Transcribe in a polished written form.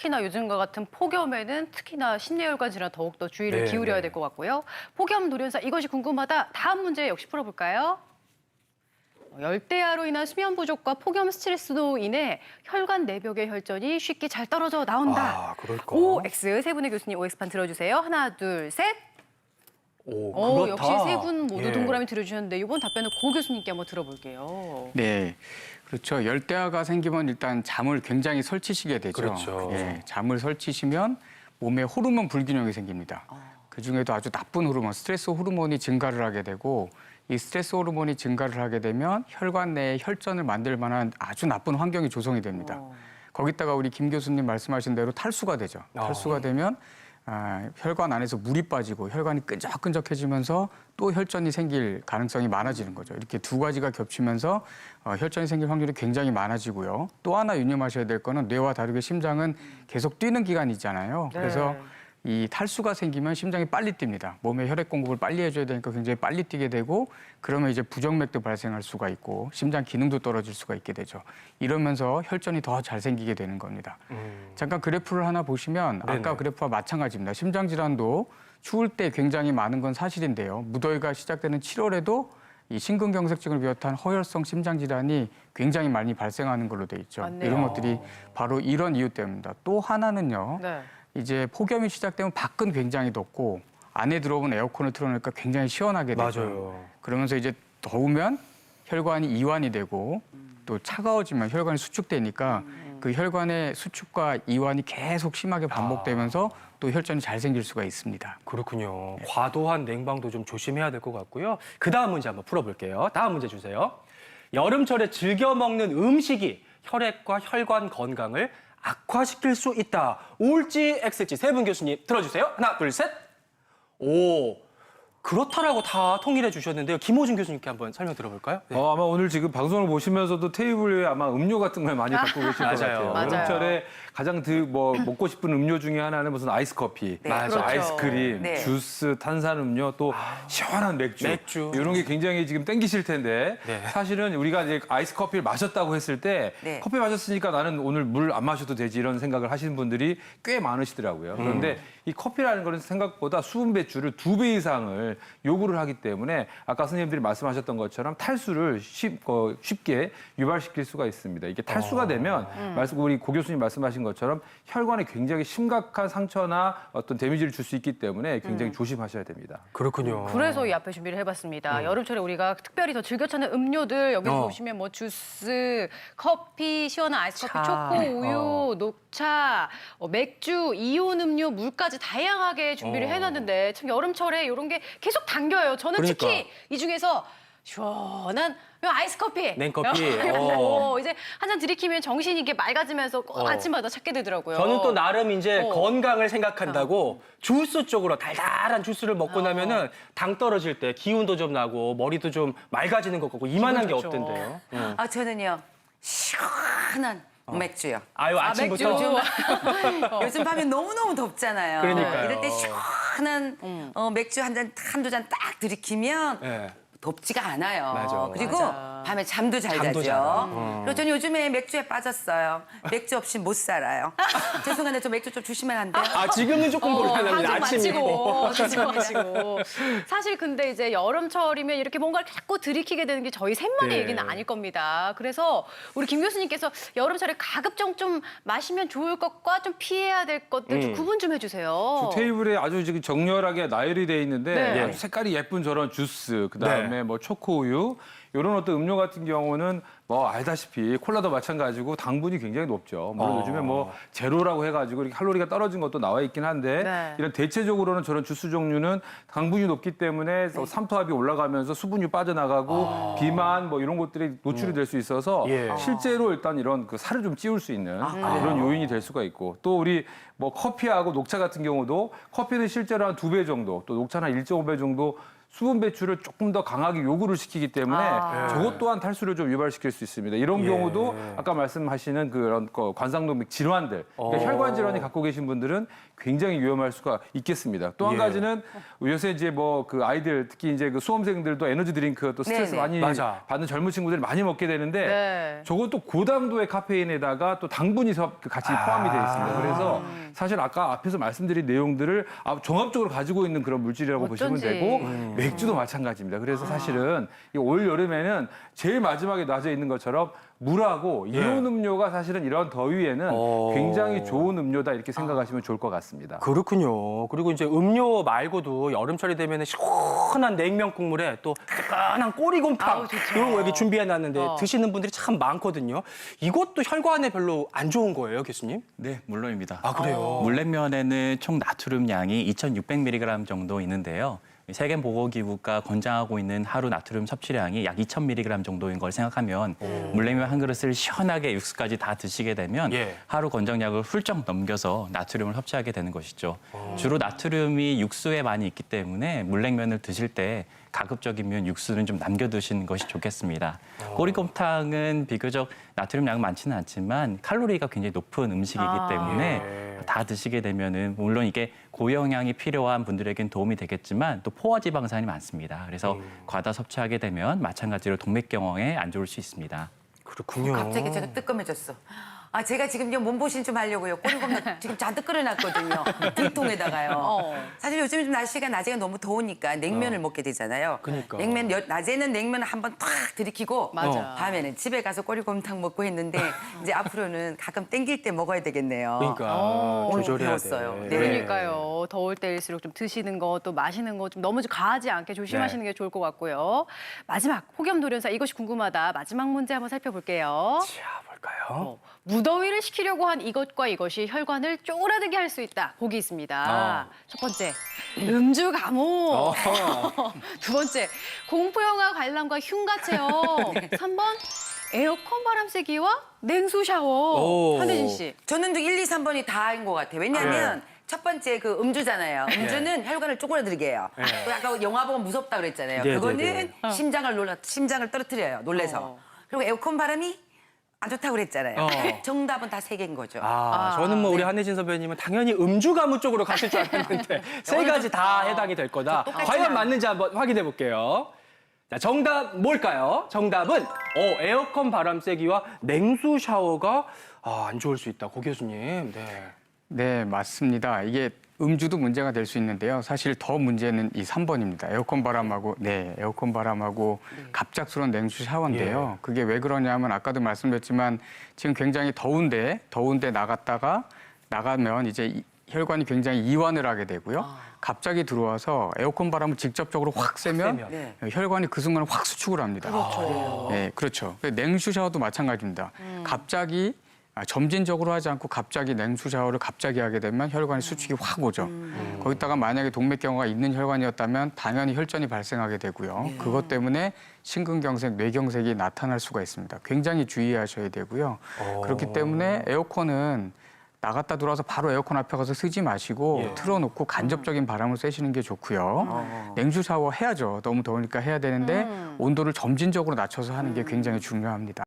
특히나 요즘과 같은 폭염에는 특히나 심뇌혈관 질환 더욱더 주의를 기울여야 될 것 같고요. 폭염 돌연사 이것이 궁금하다. 다음 문제 역시 풀어볼까요? 열대야로 인한 수면 부족과 폭염 스트레스로 인해 혈관 내벽의 혈전이 쉽게 잘 떨어져 나온다. 아, 그럴까? OX 세 분의 교수님 OX판 들어주세요. 하나, 둘, 셋. 오, 그렇다. 역시 세 분 모두 예. 동그라미 들어주셨는데 이번 답변은 고 교수님께 한번 들어볼게요. 네, 그렇죠. 열대야가 생기면 일단 잠을 굉장히 설치시게 되죠. 그렇죠. 예, 잠을 설치시면 몸에 호르몬 불균형이 생깁니다. 그중에도 아주 나쁜 호르몬, 스트레스 호르몬이 증가를 하게 되고 이 스트레스 호르몬이 증가를 하게 되면 혈관 내에 혈전을 만들 만한 아주 나쁜 환경이 조성이 됩니다. 거기다가 우리 김 교수님 말씀하신 대로 탈수가 되죠. 탈수가 되면 혈관 안에서 물이 빠지고 혈관이 끈적끈적해지면서 또 혈전이 생길 가능성이 많아지는 거죠. 이렇게 두 가지가 겹치면서 혈전이 생길 확률이 굉장히 많아지고요. 또 하나 유념하셔야 될 거는 뇌와 다르게 심장은 계속 뛰는 기관이 있잖아요. 그래서 이 탈수가 생기면 심장이 빨리 뜁니다. 몸에 혈액 공급을 빨리 해줘야 되니까 굉장히 빨리 뛰게 되고 그러면 이제 부정맥도 발생할 수가 있고 심장 기능도 떨어질 수가 있게 되죠. 이러면서 혈전이 더 잘 생기게 되는 겁니다. 잠깐 그래프를 하나 보시면 아까 그래프와 마찬가지입니다. 심장 질환도 추울 때 굉장히 많은 건 사실인데요. 무더위가 시작되는 7월에도 이 심근경색증을 비롯한 허혈성 심장 질환이 굉장히 많이 발생하는 걸로 돼 있죠. 맞네요. 이런 것들이 바로 이런 이유 때문입니다. 또 하나는요. 이제 폭염이 시작되면 밖은 굉장히 덥고 안에 들어오면 에어컨을 틀어놓으니까 굉장히 시원하게 되죠. 맞아요. 그러면서 이제 더우면 혈관이 이완이 되고 또 차가워지면 혈관이 수축되니까 그 혈관의 수축과 이완이 계속 심하게 반복되면서 또 혈전이 잘 생길 수가 있습니다. 그렇군요. 과도한 냉방도 좀 조심해야 될 것 같고요. 그 다음 문제 한번 풀어볼게요. 다음 문제 주세요. 여름철에 즐겨 먹는 음식이 혈액과 혈관 건강을 악화시킬 수 있다. O일지 X일지 세 분 교수님 들어주세요. 하나, 둘, 셋. 오, 그렇다라고 다 통일해 주셨는데요. 김호준 교수님께 한번 설명 들어볼까요? 네. 아마 오늘 지금 방송을 보시면서도 테이블 위에 아마 음료 같은 걸 많이 갖고 계실 것 같아요. 맞아요. 여름철에 가장 먹고 싶은 음료 중에 하나는 무슨 아이스 커피, 맞아요. 그렇죠. 아이스크림, 네. 주스, 탄산음료, 또 시원한 맥주. 이런 게 굉장히 지금 땡기실 텐데 네. 사실은 우리가 이제 아이스 커피를 마셨다고 했을 때 네. 커피 마셨으니까 나는 오늘 물 안 마셔도 되지 이런 생각을 하시는 분들이 꽤 많으시더라고요. 그런데 이 커피라는 거는 생각보다 수분 배출을 2배 이상을 요구를 하기 때문에 아까 선생님들이 말씀하셨던 것처럼 탈수를 쉽게 유발시킬 수가 있습니다. 이게 탈수가 되면 우리 고 교수님 말씀하신 것처럼 혈관에 굉장히 심각한 상처나 어떤 데미지를 줄 수 있기 때문에 굉장히 조심하셔야 됩니다. 그렇군요. 그래서 이 앞에 준비를 해봤습니다. 여름철에 우리가 특별히 더 즐겨 찾는 음료들 여기서 보시면 뭐 주스, 커피, 시원한 아이스커피, 초코, 우유, 녹차, 맥주, 이온 음료, 물까지 다양하게 준비를 해놨는데 참 여름철에 이런 게 계속 당겨요. 저는 그러니까. 특히 이 중에서 시원한 아이스커피. 냉커피. 이제 한 잔 들이키면 정신이 이게 맑아지면서 꼭 아침마다 찾게 되더라고요. 저는 또 나름 이제 어. 건강을 생각한다고 주스 쪽으로 달달한 주스를 먹고 나면은 당 떨어질 때 기운도 좀 나고 머리도 좀 맑아지는 것 같고 이만한 게 좋죠. 없던데요. 저는요 시원한 맥주요. 아유 아침부터 맥주. 요즘 밤에 너무너무 덥잖아요. 그러니까요. 이럴 때 시원한 맥주 한두 잔 딱 들이키면 네. 덥지가 않아요. 맞아. 그리고 밤에 잠도 잘 잠도 자죠. 잘 그리고 저는 요즘에 맥주에 빠졌어요. 맥주 없이 못 살아요. 죄송한데 저 맥주 좀 주시면 안 돼요? 아 지금은 조금 곤란합니다. 방송 아침이고. 마치고. 사실 근데 이제 여름철이면 이렇게 뭔가를 자꾸 들이키게 되는 게 저희 셋만의 네. 얘기는 아닐 겁니다. 그래서 우리 김 교수님께서 여름철에 가급적 좀 마시면 좋을 것과 좀 피해야 될 것들 좀 구분 좀 해주세요. 테이블에 아주 지금 정렬하게 나열이 돼 있는데 네. 아주 색깔이 예쁜 저런 주스, 그다음에 뭐 초코우유 이런 어떤 음료 같은 경우는 뭐 알다시피 콜라도 마찬가지고 당분이 굉장히 높죠. 물론 요즘에 뭐 제로라고 해가지고 이렇게 칼로리가 떨어진 것도 나와 있긴 한데 네. 이런 대체적으로는 저런 주스 종류는 당분이 높기 때문에 삼투압이 올라가면서 수분이 빠져나가고 비만 뭐 이런 것들이 노출이 될 수 있어서 예. 실제로 일단 이런 그 살을 좀 찌울 수 있는 그런 요인이 될 수가 있고 또 우리 뭐 커피하고 녹차 같은 경우도 커피는 실제로 한 2배 정도 또 녹차는 한 1.5배 정도 수분 배출을 조금 더 강하게 요구를 시키기 때문에 저것 또한 탈수를 좀 유발시킬 수 있습니다. 이런 경우도 아까 말씀하시는 그런 관상동맥 질환들, 그러니까 혈관 질환이 갖고 계신 분들은 굉장히 위험할 수가 있겠습니다. 또 한 가지는 요새 이제 뭐 그 아이들 특히 이제 그 수험생들도 에너지 드링크 또 스트레스 네네. 많이 맞아. 받는 젊은 친구들이 많이 먹게 되는데 네. 저것도 고당도의 카페인에다가 또 당분이 같이 포함이 되어 있습니다. 그래서 사실 아까 앞에서 말씀드린 내용들을 종합적으로 가지고 있는 그런 물질이라고 보시면 어쩐지. 되고 맥주도 마찬가지입니다. 그래서 사실은 이 올 여름에는 제일 마지막에 놔져 있는 것처럼 물하고 이온 음료가 사실은 이런 더위에는 굉장히 좋은 음료다 이렇게 생각하시면 좋을 것 같습니다. 그렇군요. 그리고 이제 음료 말고도 여름철이 되면 시원한 냉면 국물에 또 뜨끈한 꼬리곰탕 아우, 좋죠. 이런 거 여기 준비해놨는데 어. 드시는 분들이 참 많거든요. 이것도 혈관에 별로 안 좋은 거예요, 교수님? 네, 물론입니다. 아, 그래요? 물냉면에는 총 나트륨 양이 2,600mg 정도 있는데요. 세계보건기구가 권장하고 있는 하루 나트륨 섭취량이 약 2,000mg 정도인 걸 생각하면 물냉면 한 그릇을 시원하게 육수까지 다 드시게 되면 예. 하루 권장량을 훌쩍 넘겨서 나트륨을 섭취하게 되는 것이죠. 주로 나트륨이 육수에 많이 있기 때문에 물냉면을 드실 때 가급적이면 육수는 좀 남겨 두시는 것이 좋겠습니다. 꼬리곰탕은 비교적 나트륨 양은 많지는 않지만 칼로리가 굉장히 높은 음식이기 때문에 다 드시게 되면은 물론 이게 고영양이 필요한 분들에겐 도움이 되겠지만 또 포화지방산이 많습니다. 그래서 과다 섭취하게 되면 마찬가지로 동맥경화에 안 좋을 수 있습니다. 그렇군요. 갑자기 제가 뜨끔해졌어. 아, 제가 지금 몸보신 좀 하려고요. 꼬리곰탕 지금 잔뜩 끓여놨거든요. 등통에다가요. 사실 요즘 좀 날씨가 낮에가 너무 더우니까 냉면을 먹게 되잖아요. 그러니까. 냉면, 낮에는 냉면을 한번 탁 들이키고 맞아. 밤에는 집에 가서 꼬리곰탕 먹고 했는데 이제 앞으로는 가끔 땡길 때 먹어야 되겠네요. 그러니까 조절해야 배웠어요. 돼. 네. 그러니까요. 더울 때일수록 좀 드시는 거, 또 마시는 거 좀 너무 과하지 않게 조심하시는 게 좋을 것 같고요. 마지막 혹염돌연사 이것이 궁금하다. 마지막 문제 한번 살펴볼게요. 자, 볼까요? 무더위를 식히려고 한 이것과 이것이 혈관을 쪼그라들게 할 수 있다. 보기 있습니다. 첫 번째, 음주 감호. 두 번째, 공포영화 관람과 흉가 체험. 3번, 에어컨 바람 쐬기와 냉수 샤워. 오. 한대진 씨. 저는 1, 2, 3번이 다인 것 같아요. 왜냐하면 첫 번째 그 음주잖아요. 음주는 혈관을 쪼그라들게 해요. 또 아까 영화 보면 무섭다 그랬잖아요. 네, 그거는 네, 심장을 떨어뜨려요. 놀래서. 그리고 에어컨 바람이 안 좋다고 그랬잖아요. 정답은 다 세 개인 거죠. 저는 뭐 우리 한혜진 선배님은 당연히 음주 가무 쪽으로 가실 줄 알았는데 세 가지 다 해당이 될 거다. 똑같이 과연 나와요. 맞는지 한번 확인해 볼게요. 자, 정답 뭘까요? 정답은 에어컨 바람 쐬기와 냉수 샤워가 안 좋을 수 있다. 고 교수님. 네. 네, 맞습니다. 이게 음주도 문제가 될 수 있는데요. 사실 더 문제는 이 3번입니다. 에어컨 바람하고 갑작스러운 냉수 샤워인데요. 그게 왜 그러냐면 아까도 말씀드렸지만 지금 굉장히 더운데 나가면 이제 혈관이 굉장히 이완을 하게 되고요. 갑자기 들어와서 에어컨 바람을 직접적으로 확 쐬면 네. 혈관이 그 순간에 확 수축을 합니다. 네, 그렇죠. 냉수 샤워도 마찬가지입니다. 갑자기 점진적으로 하지 않고 갑자기 냉수 샤워를 갑자기 하게 되면 혈관의 수축이 확 오죠. 거기다가 만약에 동맥경화가 있는 혈관이었다면 당연히 혈전이 발생하게 되고요. 그것 때문에 심근경색, 뇌경색이 나타날 수가 있습니다. 굉장히 주의하셔야 되고요. 그렇기 때문에 에어컨은 나갔다 들어와서 바로 에어컨 앞에 가서 쓰지 마시고 틀어놓고 간접적인 바람을 쐬시는 게 좋고요. 냉수 샤워 해야죠. 너무 더우니까 해야 되는데 온도를 점진적으로 낮춰서 하는 게 굉장히 중요합니다.